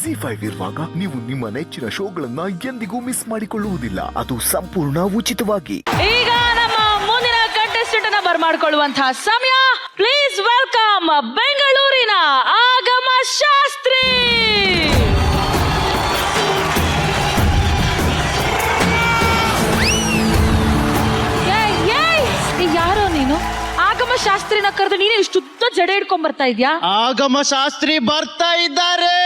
ZEE5 ಇರುವಾಗ ನೀವು ನಿಮ್ಮ ನೆಚ್ಚಿನ ಶೋಗಳನ್ನ ಎಂದಿಗೂ ಮಿಸ್ ಮಾಡಿಕೊಳ್ಳುವುದಿಲ್ಲ. ಅದು ಸಂಪೂರ್ಣ ಉಚಿತವಾಗಿ. ಈಗ ನಮ್ಮ ಮುಂದಿನ ಕಂಟೆಸ್ಟೆಂಟ್ ಅನ್ನ ಬರ್ಮಾಡ್ಕೊಳ್ಳುವಂತಹ ಸಮಯ. ಪ್ಲೀಸ್ ವೆಲ್ಕಮ್ ಬೆಂಗಳೂರಿನ ಆಗಮ ಶಾಸ್ತ್ರಿ. ಯಾರೋ ನೀನು? ಆಗಮ ಶಾಸ್ತ್ರಿನ ಕರೆದು ನೀನೇ ಇಷ್ಟುದ್ದ ಜಡೆ ಹಿಡ್ಕೊಂಡ್ ಬರ್ತಾ ಇದ್ಯಾ? ಆಗಮ ಶಾಸ್ತ್ರಿ ಬರ್ತಾ ಇದ್ದಾರೆ.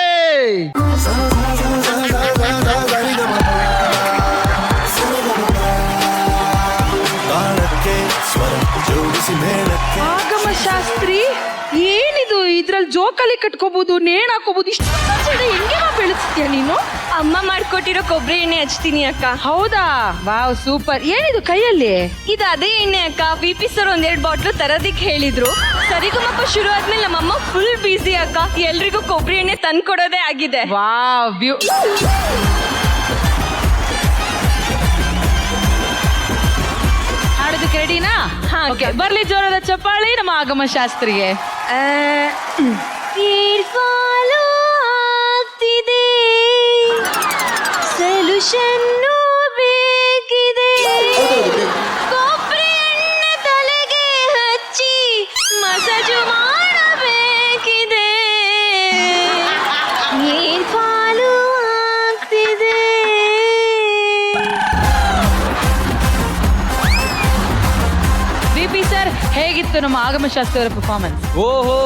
ಆಗಮ ಶಾಸ್ತ್ರಿ ಏನಿದು? ಇದ್ರಲ್ಲಿ ಜೋಕಾಲಿ ಕಟ್ಕೋಬಹುದು, ನೇಣ್ ಹಾಕೋಬಹುದು. ಇಷ್ಟು ಜಡೆ ಹೆಂಗೆ ಬೆಳೆಸ್ತೀಯ ನೀನು? ಅಮ್ಮ ಮಾಡ್ಕೊಟ್ಟಿರೋ ಕೊಬ್ಬರಿ ಎಣ್ಣೆ ಹಚ್ತೀನಿ ಅಕ್ಕ. ಹೌದಾ? Wow, super. ಏನಿದು ಕೈಯಲ್ಲಿ? ಇದು ಅದೇ ಎಣ್ಣೆ ಅಕ್ಕ. VP ಸರ್ 1-2 ಬಾಟ್ಲು ತರೋದಿಕ್ ಹೇಳಿದ್ರು. ಸರಿಗಮಪ ಶುರು ಆದ್ಮೇಲೆ ನಮ್ಮಮ್ಮ ಫುಲ್ ಬಿಸಿ ಅಕ್ಕ. ಎಲ್ರಿಗೂ ಕೊಬ್ಬರಿ ಎಣ್ಣೆ ತಂದ್ಕೊಡೋದೇ ಆಗಿದೆ. ವಾವ್, ಹಾಡೋದಕ್ಕೆ ರೆಡಿನಾ? ಓಕೆ, ಬರ್ಲಿ ಜೋರದ ಚಪ್ಪಾಳಿ ನಮ್ಮ ಆಗಮ ಶಾಸ್ತ್ರಿಗೆ. ಫಾಲೋ ಆಗ್ತಿದೆ, ಸೊಲ್ಯೂಷನ್ನು ಬೇಕಿದೆ. ಕೊಬ್ಬರಿ ಎಣ್ಣೆ ತಲೆಗೆ ಹಚ್ಚಿ ಮಸಾಜು ಮಾಡಬೇಕಿದೆ. ಏರ್ ಫಾಲೋ ಆಗ್ತಿದೆ. VP ಸರ್, ಹೇಗಿತ್ತು ನಮ್ಮ ಆಗಮ ಶಾಸ್ತ್ರಿ ಅವರ ಪರ್ಫಾರ್ಮೆನ್ಸ್? ಓಹೋ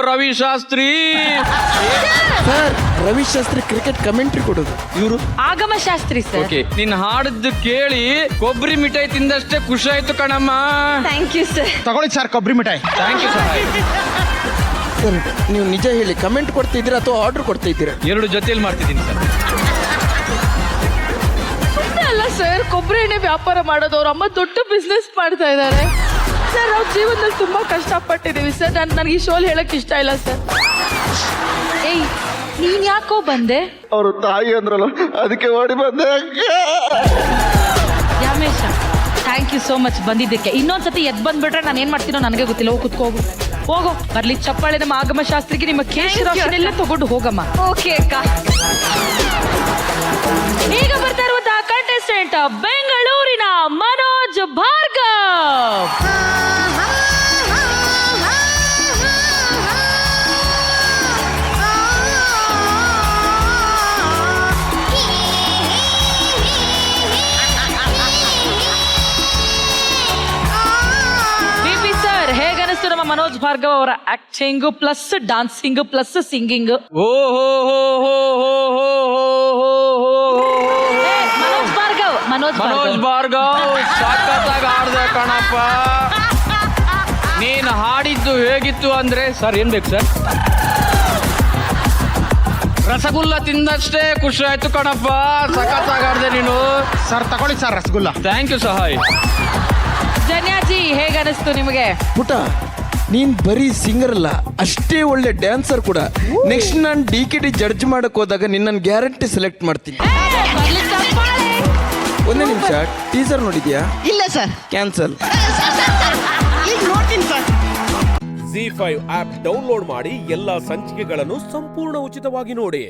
Ravi Shastri sir, Ravi Shastri cricket commentary ಕೊಡೋದು ಇವರು. ಆಗಮ ಶಾಸ್ತ್ರಿ ಸರ್. ಓಕೆ, ನಿನ್ ಹಾಡಿದ್ದು ಕೇಳಿ ಕೊಬ್ಬರಿ ಮಿಠಾಯಿ ತಿಂದಷ್ಟೇ ಖುಷಿ ಆಯ್ತು ಕಣಮ್ಮ. Thank you sir. ತಗೊಳ್ಳಿ ಸರ್ ಕೊಬ್ಬರಿ ಮಿಠಾಯಿ. Thank you sir. ಸರ್, ನೀವು ನಿಜ ಹೇಳಿ, ಕಮೆಂಟ್ ಕೊಡ್ತಾ ಇದ್ದೀರಾ ಅಥವಾ ಆರ್ಡರ್ ಕೊಡ್ತಾ ಇದ್ದೀರಾ? 2 ಜೊತೆಯಲ್ಲಿ ಮಾಡ್ತಿದ್ದೀನಿ ಸರ್. ಅಲ್ಲ ಸರ್, ಕೊಬ್ಬರಿ ಎಣ್ಣೆ ವ್ಯಾಪಾರ ಮಾಡೋದು. ಅವ್ರ ಅಮ್ಮ ದೊಡ್ಡ ಬಿಸ್ನೆಸ್ ಮಾಡ್ತಾ ಇದ್ದಾರೆ ಸರ್. ಅವ್ರ ಜೀವನದಲ್ಲಿ ತುಂಬಾ ಕಷ್ಟಪಟ್ಟಿದ್ದೀವಿ ಸರ್. ನನಗೆ ಈ ಶೋಲ್ ಹೇಳಕ್ ಇಷ್ಟ ಇಲ್ಲ ಸರ್. ಏಯ್, ನೀನ್ ಯಾಕೋ ಬಂದೆ? ಅವರು ತಾಯಿ ಅಂದ್ರಲ್ಲ, ಅದಕ್ಕೆ ಓಡಿ ಬಂದೆ. ಯಾಮೇಶ, ಥ್ಯಾಂಕ್ ಯು ಸೋ ಮಚ್ ಬಂದಿದ್ದಕ್ಕೆ. ಇನ್ನೊಂದ್ಸತಿ ಎದ್ ಬಂದ್ಬಿಟ್ರೆ ನಾನು ಏನ್ ಮಾಡ್ತೀನೋ ನನಗೆ ಗೊತ್ತಿಲ್ಲ. ಹೋಗಿ ಕುತ್ಕೋಗು, ಹೋಗೋ. ಬರ್ಲಿ ಚಪ್ಪಾಳೆ ನಮ್ಮ ಆಗಮ ಶಾಸ್ತ್ರಿಗೆ. ನಿಮ್ಮ ಕೇಶರಾಶನೆಲ್ಲ ತಗೊಂಡು ಹೋಗಮ್ಮ. ಓಕೆ ಅಕ್ಕ. ಈಗ ಬರ್ತಾ ಇರುವಂತಹ ಕಂಟೆಸ್ಟೆಂಟ್ ಬೆಂಗಳೂರಿನ ಮನೋಜ್ ಭಾರ್ಗವ್. VP ಸರ್, ಹೇಗನಿಸ್ತು ನಮ್ಮ ಮನೋಜ್ ಭಾರ್ಗವ್ ಅವರ acting plus dancing plus singing? Manoj Bhargav ಸಖತ್ತಾಗಿ ಆಡ್ದೆ ಕಣಪ್ಪ. ನೀನ್ ಹಾಡಿದ್ದು ಹೇಗಿತ್ತು ಅಂದ್ರೆ ಸರ್, ಏನ್ ಬೇಕು ಸರ್? ರಸಗುಲ್ಲ ತಿಂದಷ್ಟೇ ಖುಷಿ ಆಯ್ತು ಕಣಪ್ಪ. ಸಖತ್ತಾಗಿ ಆಡ್ದೆ ನೀನು. ಸರ್ ತಗೊಳ್ಳಿ ಸರ್ ರಸಗುಲ್ಲ. ಥ್ಯಾಂಕ್ ಯು ಸಹಾಯ್. ಜನ್ಯಾಜಿ, ಹೇಗನಿಸ್ತು ನಿಮಗೆ? ಪುಟ, ನೀನ್ ಬರೀ ಸಿಂಗರ್ ಅಲ್ಲ, ಅಷ್ಟೇ ಒಳ್ಳೆ ಡ್ಯಾನ್ಸರ್ ಕೂಡ. ನೆಕ್ಸ್ಟ್ ನಾನು DKD ಜಡ್ಜ್ ಮಾಡಕ್ ಹೋದಾಗ ನಿನ್ನನ್ನು ಗ್ಯಾರಂಟಿ ಸೆಲೆಕ್ಟ್ ಮಾಡ್ತೀನಿ. ಒಂದೇ ನಿಮಿಷ, ಟೀಸರ್ ನೋಡಿದ್ಯಾ? ಇಲ್ಲ ಸರ್. ಕ್ಯಾನ್ಸಲ್. ಈಗ ನೋಡ್ತೀನಿ ಸರ್. ZEE5 ಆಪ್ ಡೌನ್ಲೋಡ್ ಮಾಡಿ ಎಲ್ಲಾ ಸಂಚಿಕೆಗಳನ್ನು ಸಂಪೂರ್ಣ ಉಚಿತವಾಗಿ ನೋಡಿ.